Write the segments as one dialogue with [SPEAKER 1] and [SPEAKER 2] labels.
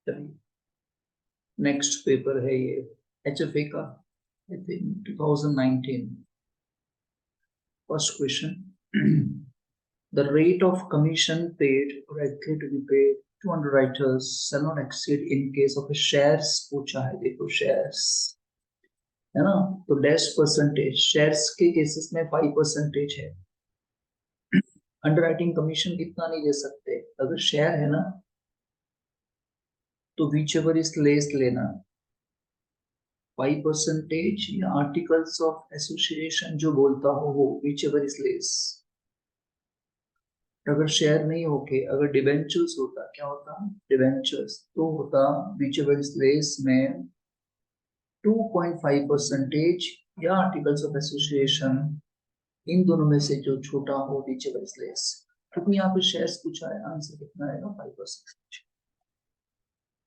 [SPEAKER 1] चलिए next paper है ये HFA का, I think 2019। First question, the rate of commission paid or likely to be paid to underwriters shall not exceed in case of a shares। पूछा है, देखो shares है ना, तो डैश परसेंटेज शेयर्स के केसेस में 5% है। अंडरराइटिंग कमीशन कितना नहीं दे सकते, अगर शेयर है ना तो विच एवर इज लेस लेना, 5% या आर्टिकल्स ऑफ एसोसिएशन जो बोलता हो वो विच एवर इज लेस। अगर शेयर नहीं होके अगर डिबेंचर्स होता, क्या होता, डिबेंचर्स तो होता विच एवर इज लेस में 2.5% या आर्टिकल्स ऑफ एसोसिएशन, इन दोनों में से जो छोटा हो विच एवर इज लेस। क्योंकि यहाँ पे शेयर्स पूछा है, आंसर कितना आएगा 5%।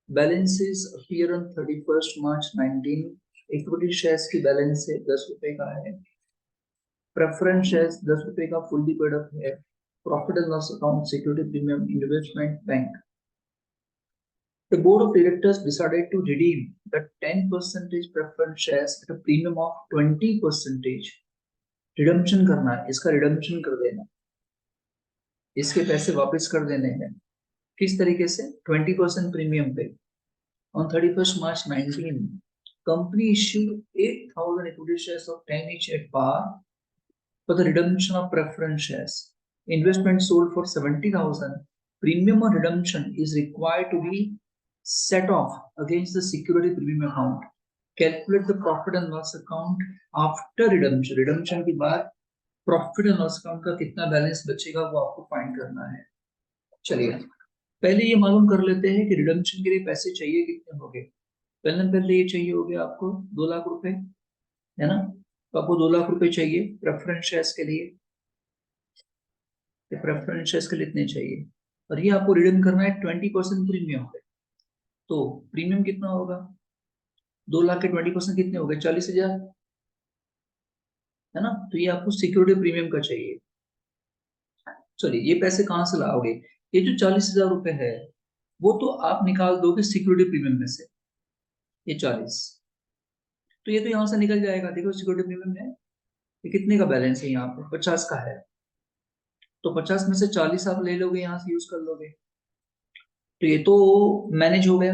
[SPEAKER 1] Balances appear on 31st March 19। Equity shares की बैलेंस है 10 रुपए का है। प्रेफरेंस शेयर्स 10 रुपए का फुल्ली पेड अप है। Profit and loss account, security premium, investment bank. The board of directors decided to redeem the 10% preference shares at a premium of 20%। Redemption करना है, इसका रिडम्पशन कर देना, इसके पैसे वापस कर देने हैं। किस तरीके से, 20% प्रीमियम पे। On 31st March 19, company issued 8,000 equity shares of 10 each at par for the redemption of preference shares. Investment sold for 70,000. Premium on redemption is required to be set off against the security premium account. Calculate the profit and loss account after redemption. Redemption के बाद profit and loss account का कितना balance बचेगा वो आपको find करना है। चलिए पहले ये मालूम कर लेते हैं कि रिडम्पशन के लिए पैसे चाहिए कितने हो गए। पहले ये चाहिए हो गया आपको 2 लाख रुपए, है ना, तो आपको 2 लाख रुपए चाहिए प्रेफरेंस शेयर्स के लिए। प्रेफरेंस शेयर्स के लिए इतने चाहिए और ये आपको रिडीम करना है 20% प्रीमियम पे। तो प्रीमियम कितना होगा, 2 लाख के 20% कितने हो गए, 40,000, है ना। तो ये आपको सिक्योरिटी प्रीमियम का चाहिए। चलिए ये पैसे कहाँ से लाओगे, ये जो 40,000 रुपए है वो तो आप निकाल दोगे सिक्योरिटी प्रीमियम में से, ये 40, तो ये तो यहाँ से निकल जाएगा। देखो सिक्योरिटी प्रीमियम में ये कितने का बैलेंस है, यहाँ पे 50 का है, तो 50 में से 40 आप ले लोगे, यहाँ से यूज कर लोगे, तो ये तो मैनेज हो गया।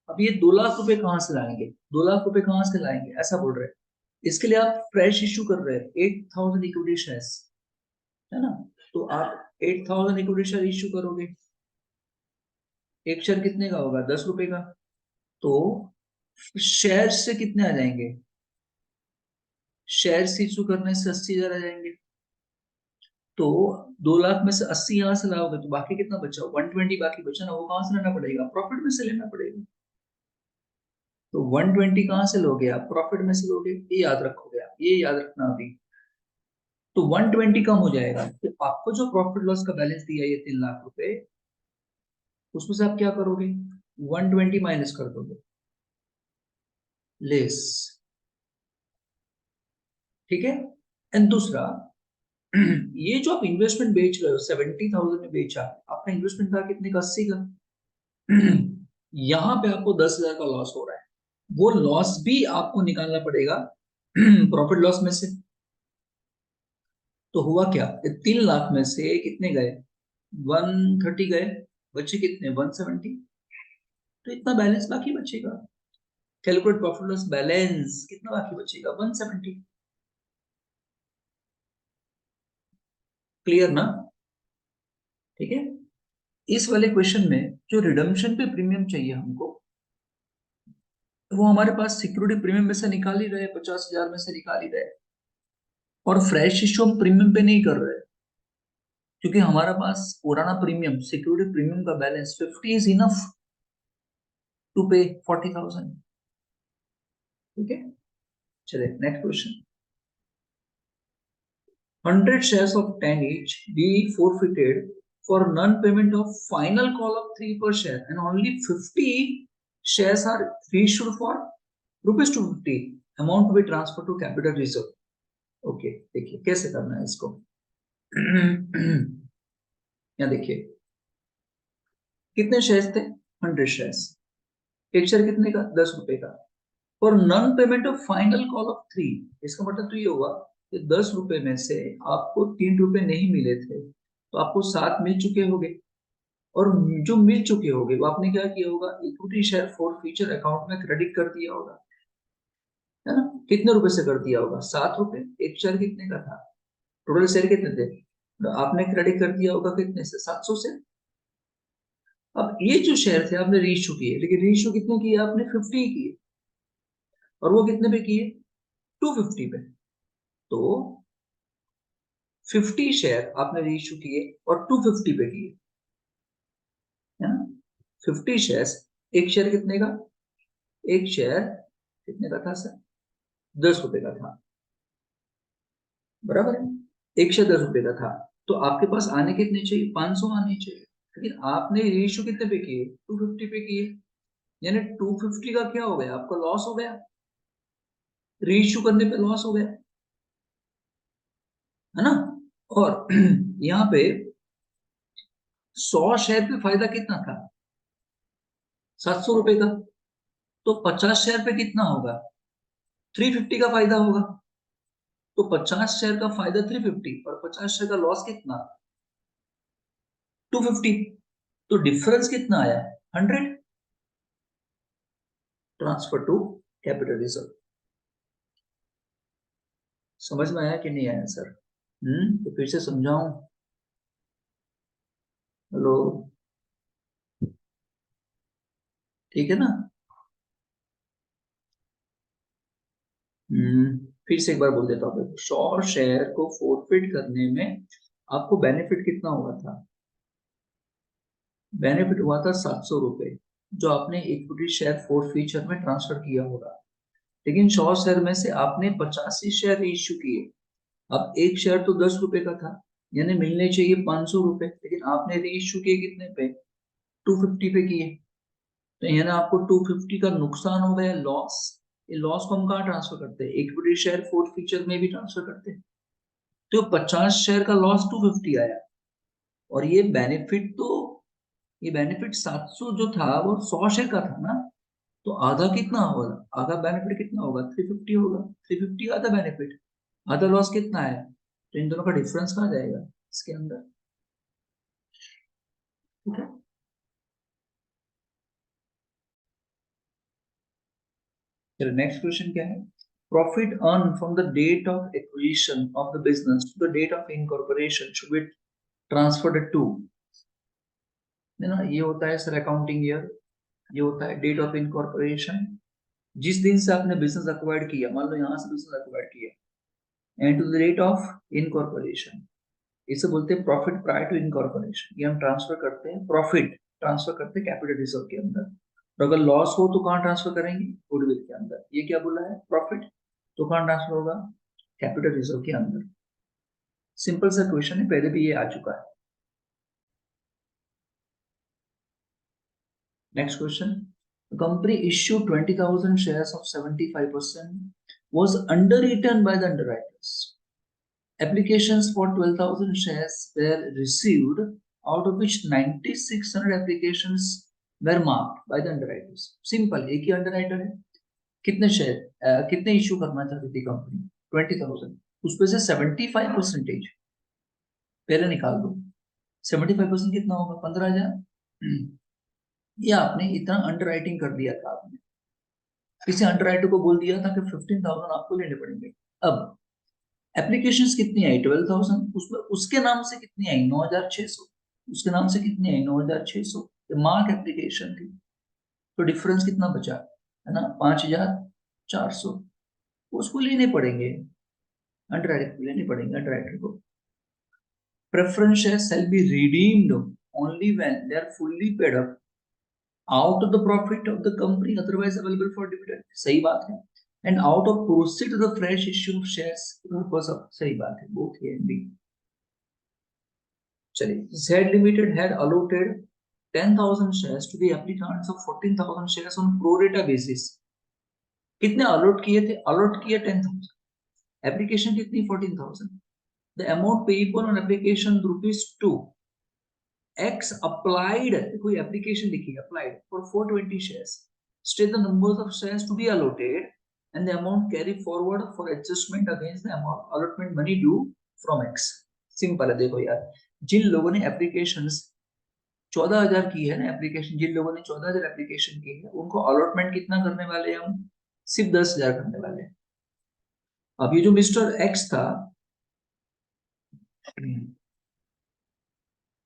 [SPEAKER 1] अब ये 2 लाख रुपए कहाँ से लाएंगे, 2 लाख रुपए कहाँ से लाएंगे ऐसा बोल रहे हैं। इसके लिए आप फ्रेश इश्यू कर रहे हैं 8,000 इक्विटी शेयर्स, है ना। तो आप 8,000 इक्विटी शेयर इश्यू करोगे, एक शेयर कितने का होगा, 10 रुपए का। तो शेयर से कितने आ जाएंगे, शेयर इश्यू करने से 80,000 आ जाएंगे। तो 2 लाख में से 80 यहां से लाओगे तो बाकी कितना बचा, 120 बाकी बचा ना, वो कहां से लेना पड़ेगा, प्रॉफिट में से लेना पड़ेगा। तो 120 कहां से लोगे आप, प्रॉफिट में से लोगे, ये याद रखोगे आप, ये याद रखना अभी। तो 120 कम हो जाएगा, तो आपको जो प्रॉफिट लॉस का बैलेंस दिया ये 3 लाख रुपए, उसमें से आप क्या करोगे, 120 माइनस कर दोगे, लेस, ठीक है। एंड दूसरा, ये जो आप इन्वेस्टमेंट बेच रहे हो 70,000 में बेचा, आपका इन्वेस्टमेंट था कितने का, 80 का। यहाँ पे आपको 10,000 का लॉस हो रहा है, वो लॉस भी आपको निकालना पड़ेगा प्रॉफिट लॉस में से। तो हुआ क्या, 3 लाख में से कितने गए, 130 गए, बचे कितने, 170। तो इतना बैलेंस बाकी बचेगा। कैलकुलेट प्रॉफिट लॉस बैलेंस, कितना बाकी बचेगा, 170। क्लियर ना, ठीक है। इस वाले क्वेश्चन में जो रिडम्पशन पे प्रीमियम चाहिए हमको, तो वो हमारे पास सिक्योरिटी प्रीमियम में से निकाल ही रहे, 50,000 में से निकाल ही रहे, और फ्रेश इश्यू हम प्रीमियम पे नहीं कर रहे, क्योंकि हमारा पास पुराना प्रीमियम, सिक्योरिटी प्रीमियम का बैलेंस 50 इज इनफ टू पे 40,000, ठीक है। चलिए next question, 100 shares of 10 each be forfeited for non-payment of final call of 3 per share and only 50 shares are reissued for rupees 250, amount to be transferred to capital reserve। Okay देखिए कैसे करना है इसको। यहाँ देखिए कितने शेयर्स थे? 100 shares. एक शेयर कितने का? 10 रुपए का। और non payment of final call of 3, इसका मतलब तो ये हुआ कि 10 रुपए में से आपको 3 रुपए नहीं मिले थे, तो आपको 7 मिल चुके होंगे। और जो मिल चुके होंगे वो आपने क्या किया होगा? Equity share for future account में क्रेडिट कर दिया होगा, है ना? कितने रुपए से कर दिया होगा? 7 रुपए। एक शेयर कितने का था? टोटल शेयर कितने थे? तो आपने क्रेडिट कर दिया होगा कितने से? 700 से। अब ये जो शेयर थे आपने रीइश्यू किए, लेकिन रीइश्यू कितने किए आपने? 50 किए। और वो कितने पे किए? 250 पे। तो 50 शेयर आपने रीइश्यू किए और 250 पे किए, है ना? 50 शेयर्स। एक शेयर कितने का? एक शेयर कितने का था सर? 10 रुपए का था, बराबर है। एक शेयर 10 रुपए का था, तो आपके पास आने कितने चाहिए? 500 आने चाहिए। लेकिन आपने रीइश्यू कितने पे किए? 250 पे किए। यानी 250 का क्या हो गया? आपका लॉस हो गया, रीइश्यू करने पे लॉस हो गया, है ना? और यहाँ पे 100 शेयर पे फायदा कितना था? 700 रुपए का। तो 50 शेयर पे कितना होगा? 350 का फायदा होगा। तो 50 शेयर का फायदा 350 और 50 शेयर का लॉस कितना? 250। तो डिफरेंस कितना आया? 100। Transfer to capital reserve. समझ में आया कि नहीं आया सर? तो फिर से समझाऊं? हेलो, ठीक है ना? फिर से एक बार बोल देता हूँ। 100 शेयर को फोरफिट करने में आपको बेनिफिट कितना हुआ था? बेनिफिट हुआ था 700 रुपए, जो आपने इक्विटी शेयर फोर फ्यूचर में ट्रांसफर किया होगा। लेकिन 100 शेयर में से आपने 85 शेयर इश्यू किए। अब एक शेयर तो 10 रुपए का था, यानी मिलने चाहिए 500 रुपए, लेकिन आपने री इश्यू किए कितने पे? 250 पे किए। तो यानी आपको 250 का नुकसान हो गया, लॉस। ये लॉस को हम कहाँ ट्रांसफर करते हैं? इक्विटी शेयर फोर्थ फीचर में भी ट्रांसफर करते हैं। तो 50 शेयर का लॉस 250 आया। और ये बेनिफिट 700 जो था वो 100 शेयर का था ना। तो आधा कितना होगा? आधा बेनिफिट कितना होगा? 350 होगा। 350 आधा बेनिफिट, आधा लॉस कितना है? तो इन दोनों का डिफरेंस कहाँ जाएगा इसके अंदर? ठीक है। चलो नेक्स्ट क्वेश्चन क्या है? Profit earn from the date of acquisition of the business to the date of incorporation should be transferred to, है ना? ये होता है सर अकाउंटिंग ईयर, ये होता है डेट ऑफ इनकॉर्पोरेशन। जिस दिन से आपने बिजनेस अक्वायर्ड किया, मान लो यहाँ से बिजनेस अक्वायर्ड किया, and to the date of incorporation. इसे बोलते हैं प्रॉफिट प्रायर टू इनकॉर्पोरेशन। ये हम ट्रांसफर करते हैं, प्रॉफिट ट्रांसफर करते हैं कैपिटल रिजर्व के अंदर। और अगर लॉस हो तो कहाँ ट्रांसफर करेंगे? गुडविल के अंदर। ये क्या बोला है? प्रॉफिट, तो कहाँ ट्रांसफर होगा? कैपिटल रिजर्व के अंदर। सिंपल सा क्वेश्चन है, पहले भी ये आ चुका है। Next question. Company issue 20,000 shares of 75% was underwritten by the underwriters. Applications for 12,000 shares were received, out of which 9,600 applications were marked by the underwriters. Simple, एक ही underwriter है। कितने शेयर कितने इश्यू करना चाहती थी कंपनी? 20,000। उसपे से 75% पहले निकाल दो। 75% कितना होगा? 15,000। ये आपने इतना अंडरराइटिंग कर दिया था आपने। किसी अंडरराइटर को बोल दिया था कि 15,000 आपको लेने पड़ेंगे। अब एप्लीकेशंस कितनी आई? 12,000। उसमें उसके नाम से कितनी आई? 9,600। उसके नाम से कितनी आई? 9,600। मार्क एप्लीकेशन थी, तो डिफरेंस कितना बचा, है ना? 5,400। उसको लेने पड़ेंगे, अंडरराइटर को लेने पड़ेंगे, अंडरराइटर को। Preference shares shall be redeemed only when they are fully paid up out of the profit of the company otherwise available for dividend. सही बात है। And out of proceed of the fresh issue of shares purpose of, सही बात है, both A and B। चलिए, Z Limited had allotted 10,000 shares to the applicants of 14,000 shares on pro rata basis। कितने allot किए थे? Allot किए 10,000, application कितनी? 14,000। The amount payable on application ₹2। X applied, कोई एप्लीकेशन लिखी applied for 420 shares. State the numbers of shares to be allotted and the amount carry forward for adjustment against the amount allotment money due from X. Simple है, देखो यार, जिन लोगों ने applications 14,000 की है ना, एप्लीकेशन जिन लोगों ने 14,000 एप्लीकेशन की है उनको अलॉटमेंट कितना करने वाले हैं हम? सिर्फ 10,000 करने वाले हैं। अब ये जो मिस्टर एक्स था,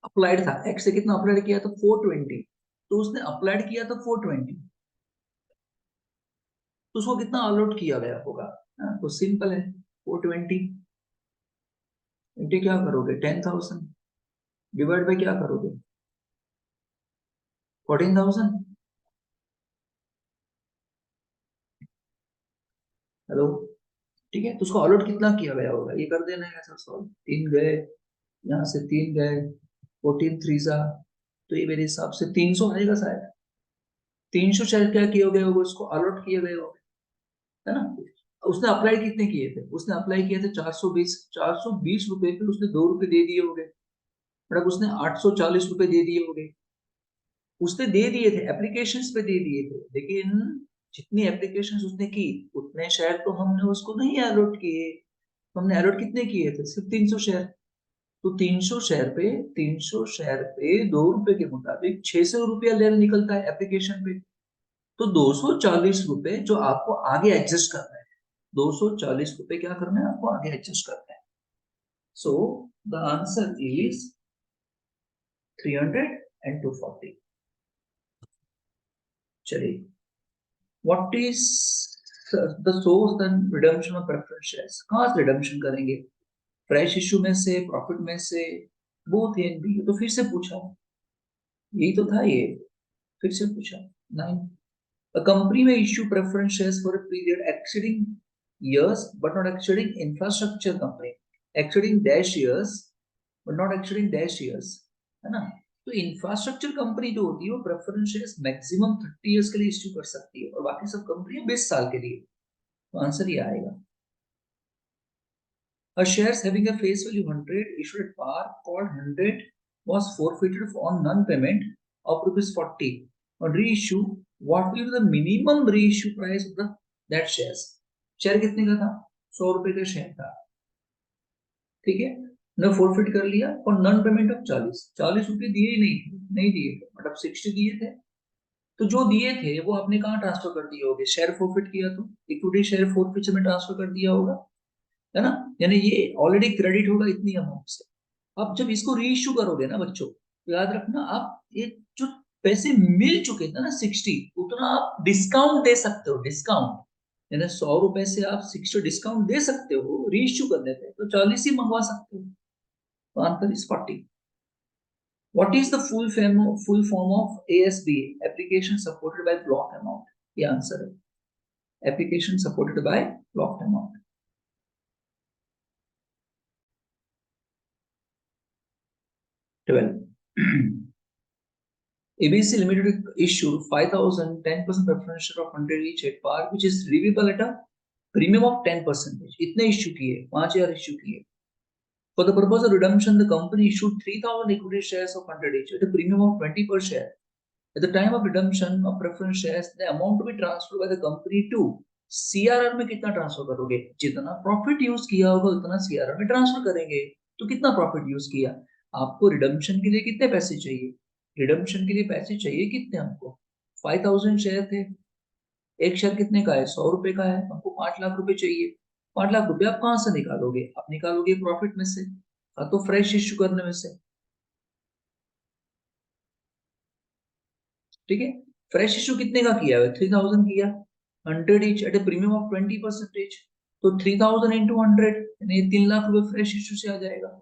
[SPEAKER 1] अप्लाइड था, एक्स से कितना अप्लाइड किया था? 420। तो उसने अप्लाइड किया था 420, तो उसको कितना अलॉट किया गया होगा? तो सिंपल है, 420 इंटू क्या करोगे? 10,000 डिवाइड बाय क्या करोगे? 14,000। हेलो, ठीक है, तो उसको अलॉट कितना किया गया होगा ये कर देना है ऐसा सॉल्व। 3 गए, यहाँ से 3 गए, 14 3 सा, तो ये मेरे हिसाब से 300 आएगा शायद। 300 शेयर क्या किए गए होंगे? उसको अलॉट किए गए होंगे, है ना। उसने अप्लाई कितने किए थे? उसने अप्लाई किए थे 420। 420 रुपए पे उसने 2 रुपए दे दिए होंगे, मतलब उसने 840 रुपए दे दिए होंगे। उसने दे दिए थे, एप्लीकेशंस पे दे दिए थे, लेकिन जितनी एप्लीकेशंस उसने की उतने शेयर तो हमने उसको नहीं अलॉट किए। हमने अलॉट कितने किए थे? सिर्फ 300 शेयर। तो 300 शेयर पे, 300 शेयर पे 2 रुपए के मुताबिक 600 रुपया लेना निकलता है एप्लीकेशन पे। तो 240 रुपए जो आपको आगे एडजस्ट करना है, 240 रुपए क्या करना है आपको? आगे एडजस्ट करना है। So the answer is 300 and 240। चलिए, what is the source and redemption of preference shares? कहां से रिडम्पशन करेंगे? फ्रेश इशू में से, प्रॉफिट में से, बोथ ए एंड बी? तो फिर से पूछा, यही तो था ये, फिर से पूछा। 9, a company may issue preference shares for a period exceeding years but not exceeding infrastructure company, exceeding dash years but not exceeding dash years, है ना। तो इंफ्रास्ट्रक्चर कंपनी जो होती है वो प्रेफरेंस शेयर्स मैक्सिमम 30 इयर्स के लिए इश्यू कर सकती है और बाकी सब कंपनियां 20 साल के लिए। तो आंसर ये आएगा। A shares having a face value 100 issued at par called 100 was forfeited on non-payment of rupees 40 on reissue. What will be the minimum reissue price of the that shares? Share कितने का था? 100 रुपए का share था, ठीक है, ने forfeit कर लिया और नॉन पेमेंट ऑफ 40 रुपए दिए ही नहीं थे, नहीं दिए थे, मतलब 60 दिए थे। तो जो दिए थे वो आपने कहाँ ट्रांसफर कर दिए होंगे? शेयर फोरफिट किया तो इक्विटी शेयर फोरफिट में ट्रांसफर कर दिया होगा, है ना। यानी ये ऑलरेडी क्रेडिट होगा इतनी अमाउंट से। अब जब इसको रीइश्यू करोगे ना बच्चों, तो याद रखना आप ये जो पैसे मिल चुके थे ना 60, उतना आप डिस्काउंट दे सकते हो, डिस्काउंट। यानी 100 रुपए से आप 60 डिस्काउंट दे सकते हो, रीइश्यू करने पे तो 40 ही मंगवा सकते हो। तो answer is 40। What is the full form of ASBA? Application supported by block amount. ये आंसर है, application supported by block amount। 12 ABC Limited issued 5,000 10% preference share of 100 each at par, which is redeemable at a premium of 10%। इतने issue किए, 5,000 issue किए। For the purpose of redemption, the company issued 3,000 equity shares of 100 each at a premium of 20 per share। At the time of redemption of preference shares, the amount to be transferred by the company to CRR में कितना transfer करोगे? जितना profit use किया होगा उतना CRR में transfer करेंगे। तो कितना प्रॉफिट यूज किया? आपको रिडम्पशन के लिए कितने पैसे चाहिए? रिडम्पशन के लिए पैसे चाहिए कितने हमको? 5,000 शेयर थे, एक शेयर कितने का है? 100 रुपए का है, हमको 5 लाख रुपए चाहिए। 5 लाख रुपए आप कहाँ से निकालोगे? आप निकालोगे प्रॉफिट में से, तो फ्रेश इश्यू करने में से, ठीक है। फ्रेश इशू कितने का किया है? 3,000 किया, 100 each eight A premium of 20%। तो 3,000 इंटू 100 यानी 3 लाख रुपए फ्रेश इशू से आ जाएगा।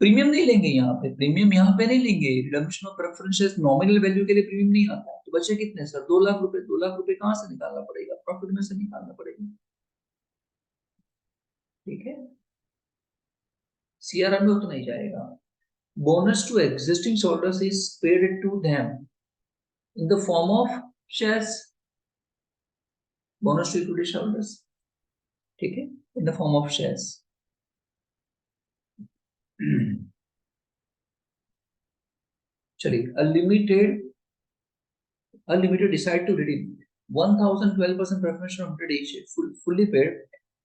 [SPEAKER 1] प्रीमियम नहीं लेंगे यहाँ पे, प्रीमियम यहाँ पे नहीं लेंगे। Redemption of preferences nominal value के लिए प्रीमियम नहीं आता है। तो बचे कितने सर? 2 लाख रुपए। 2 लाख रुपए कहाँ से निकालना पड़ेगा? प्रॉफिट में से निकालना पड़ेगा, ठीक है। सीआरआर में उतना ही जाएगा। Bonus to existing shoulders is paid to them in the form of shares. Bonus to equity shoulders, ठीक है, in the form of shares. चलिए, a limited decide to redeem 1012% preference from 100 each, fully paid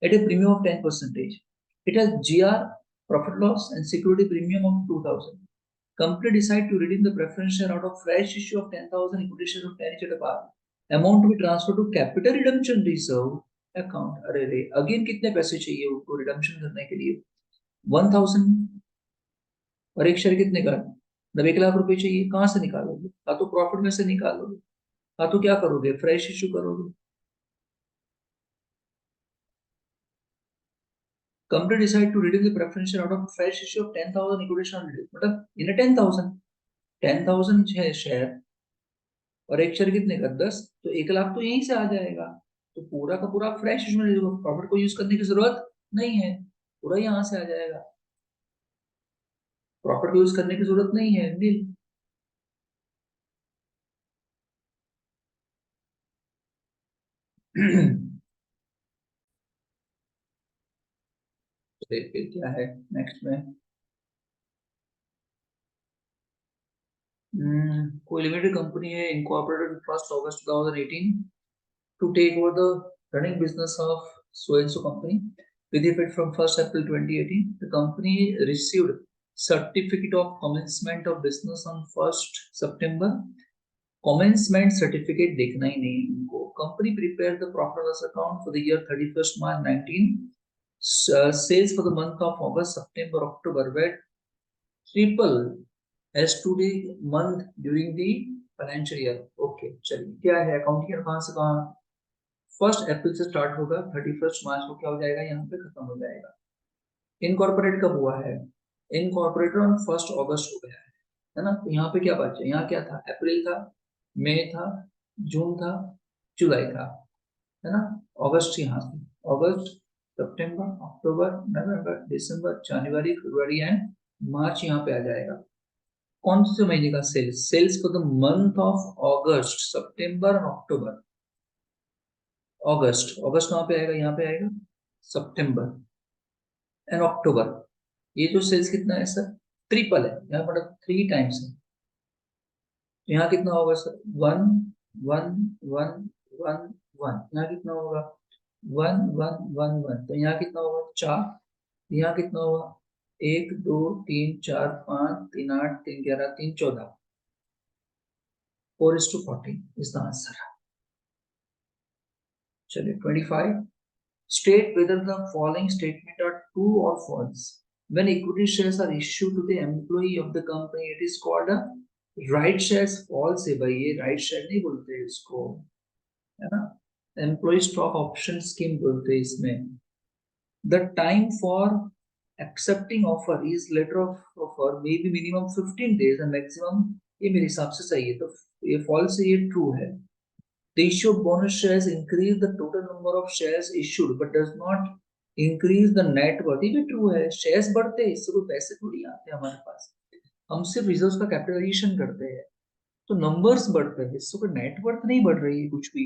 [SPEAKER 1] at a premium of 10%. It has GR, profit loss, and security premium of 2000. Company decide to redeem the preference share out of fresh issue of 10,000 equity shares of 10 each at a par. Amount to be transferred to capital redemption reserve account. अरे रे, again कितने पैसे चाहिए उनको redemption करने के लिए? 1000, और एक शेयर कितने का? जब 1 लाख रुपए चाहिए, कहाँ से निकालोगे? या तो प्रॉफिट में से निकालोगे, या तो क्या करोगे, फ्रेश इशू करोगे। Company decide to redeem the preference share out of fresh issue of 10,000 equity share, मतलब इन 10,000 है शेयर, और एक शेयर कितने का? 10, तो 1 लाख तो यहीं से आ जाएगा। तो पूरा का पूरा फ्रेश इशू में प्रॉफिट को यूज करने की जरूरत नहीं है, पूरा यहाँ से आ जाएगा, प्रॉफिट को यूज करने की जरूरत नहीं है, नील। फिर क्या है नेक्स्ट में? कोई लिमिटेड कंपनी है, incorporated 1 August 2018 to take over the running business of so and so company with effect from 1st April 2018. The company received certificate of commencement of business on 1st September. Commencement certificate देखना ही नहीं इनको। Company prepared the profit and loss account for the year 31st March 19. Sales for the month of August, September, October were triple as to the month during the financial year. Okay, चलिए, क्या है accounting year कहाँ से कहाँ? 1 अप्रैल से start होगा, 31 मार्च को क्या हो जाएगा, यहाँ पे खत्म हो जाएगा। इनकॉर्पोरेट कब हुआ है? इनकॉर्पोरेटेड ऑन 1 अगस्त हो गया है ना? तो यहाँ पे क्या बचा? यहाँ क्या था? अप्रैल था, मई था, जून था, जुलाई था, है ना? अगस्त यहाँ से, अगस्त, सितंबर, अक्टूबर, नवंबर, दिसंबर, जनवरी, फरवरी एंड मार्च यहाँ पे आ जाएगा। कौन से महीने का sales? Sales for the month of August, सितंबर और अक्टूबर। अगस्त, अगस्त कहाँ पे आएगा? यहाँ पे आएगा, सितंबर एंड अक्टूबर। ये जो सेल्स कितना है सर? ट्रिपल है, यहाँ मतलब 3 टाइम्स है। तो यहाँ कितना होगा सर? 1 1 1 1 1। यहाँ कितना होगा? 1 1 1 1। तो यहाँ कितना होगा? 4। यहाँ कितना होगा? 1 2 3 4 5 3 8 3 11 3 14। 4:14 is the answer. चलिए 25, state whether the following statement are true or false. When equity shares are issued to the employee of the company, it is called a right shares. False है भाई, ये right share नहीं बोलते इसको, है ना? Employee stock option scheme बोलते हैं इसमें। The time for accepting offer is letter of offer may be minimum 15 days and maximum, ये मेरे हिसाब से सही है, तो ये false है, ये true है। The issue of bonus shares increase the total number of shares issued but does not increase the net worth. ये भी ट्रू है, शेयर्स बढ़ते हैं, इससे कोई पैसे थोड़ी आते हैं हमारे पास, हम सिर्फ रिजर्व्स का कैपिटलाइजेशन करते हैं, तो नंबर्स बढ़ते हैं, इससे कोई नेट वर्थ नहीं बढ़ रही है कुछ भी।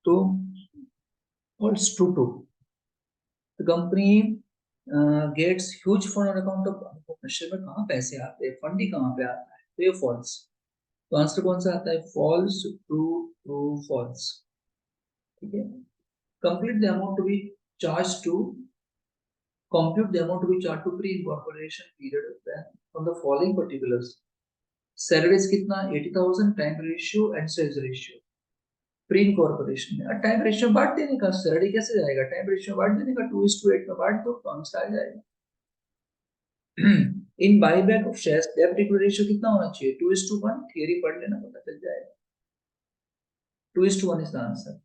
[SPEAKER 1] तो false true two. The company gets huge fund on account of share में कहाँ पैसे आते हैं, फंड ही कहाँ पे आता है, तो ये फॉल्स। तो आंसर कौन सा आता है? False, true, true, false. ठीक है। Complete the amount to be charged to compute the amount to be charged to pre-incorporation period from the following particulars. Salaries कितना? 80,000, time ratio and sales ratio। Pre incorporation में time ratio बांट देने का, salary कैसे जाएगा? Time ratio बांट देने का, 2:8 में बांट दो तो आंसर आ जाएगा। इन बायबैक ऑफ शेयर्स डेब्ट इक्विटी रेशियो कितना होना चाहिए? 2:1। थियरी पढ़ लेना, पता चल जाएगा। 2:1 is the answer.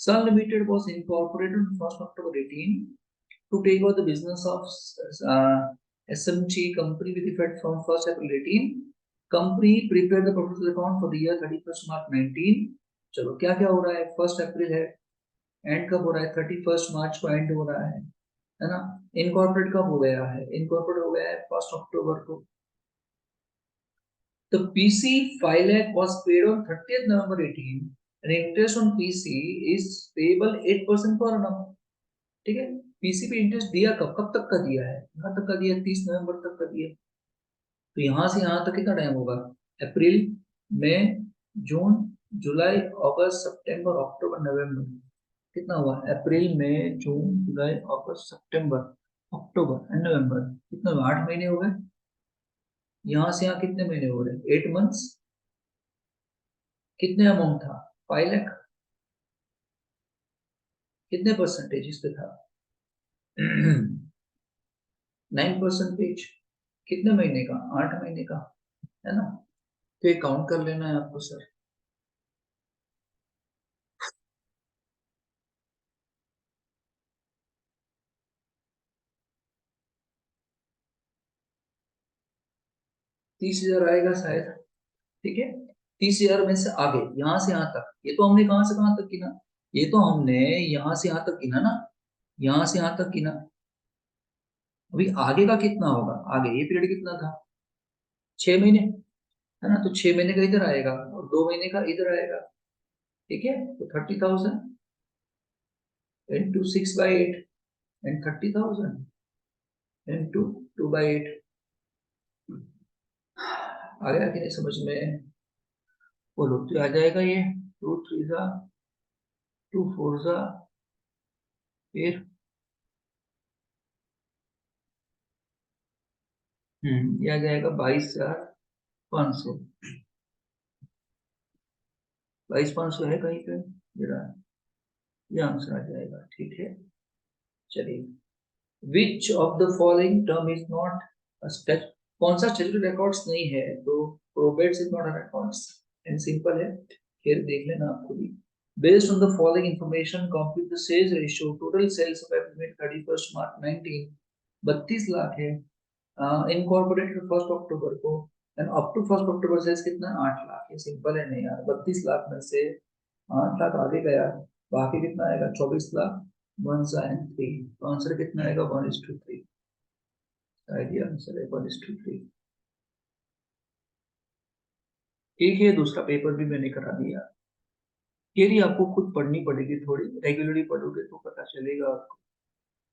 [SPEAKER 1] Sun Limited was incorporated on 1st October 18 to take over the business of SMT company with effect from 1st April 18. Company prepared the profit account for the year 31st March 19. चलो क्या क्या हो रहा है? 1st अप्रैल है, and कब हो रहा है? 31st मार्च को एंड हो रहा है ना? इनकॉर्पोरेट कब हो गया है? इनकॉर्पोरेट हो गया है 1st अक्टूबर को। The PC 5 lakh was paid on 30th November 18 and interest on PC is payable 8% per annum। ठीक है। पीसी पे इंटरेस्ट दिया कब तक का दिया है? यहाँ तक का दिया, 30 नवंबर तक का दिया। तो यहाँ से यहाँ तक कितना टाइम होगा? अप्रैल, मई, जून, जुलाई, अगस्त, सितंबर, अक्टूबर, नवंबर। कितना हुआ? अप्रैल, मई, जून, जुलाई, अगस्त, सितंबर, अक्टूबर एंड नवंबर। कितना हुआ? 8 महीने हो गए। यहाँ से यहाँ कितने महीने हो गए? 8 मंथ्स। कितने अमाउंट था? 5 लाख। कितने परसेंटेज इस पे था? 9%। कितने महीने का? 8 महीने का, है ना? तो ये काउंट कर लेना है आपको सर। तीस हजार आएगा शायद। ठीक है, 30,000 में से आगे यहाँ से यहाँ तक, ये तो हमने कहाँ से कहाँ तक गिना? ये तो हमने यहाँ से यहाँ तक गिना ना, यहाँ से यहाँ तक गिना। अभी आगे का कितना होगा? आगे ये पीरियड कितना था? 6 महीने, है ना? तो 6 महीने का इधर आएगा और 2 महीने का इधर आएगा। ठीक है, तो 30,000 इंटू 6/8 एंड 30,000 इंटू 2/8। आ गया कि नहीं समझ में? बोलो तो आ जाएगा ये। 2 3 2 4 फिर ये आ जाएगा 22,500। 22,500 है कहीं पे जरा, ये आंसर आ जाएगा। ठीक है, चलिए। Which of the following term is not a stat, कौन सा स्टैट्यूटरी रिकॉर्ड्स नहीं है? तो probates is not a records, and simple है, फिर देख लेना आपको भी। Based on the following information, compute the sales ratio. Total sales of April 31st March 19 32 lakh है, इनकॉर्पोरेटेड 1 अक्टूबर को, and up to 1 October sales कितना? 8 लाख है। सिंपल है नहीं यार? 32 लाख में से 8 लाख आगे गया, बाकी कितना आएगा? 24 लाख। 1 and 3, तो आंसर कितना आएगा? 1:3। आइडिया आंसर है 1:3। ठीक है, दूसरा पेपर भी मैंने करा दिया। ये भी आपको खुद पढ़नी पड़ेगी, थोड़ी रेगुलरली पढ़ोगे तो पता चलेगा आपको।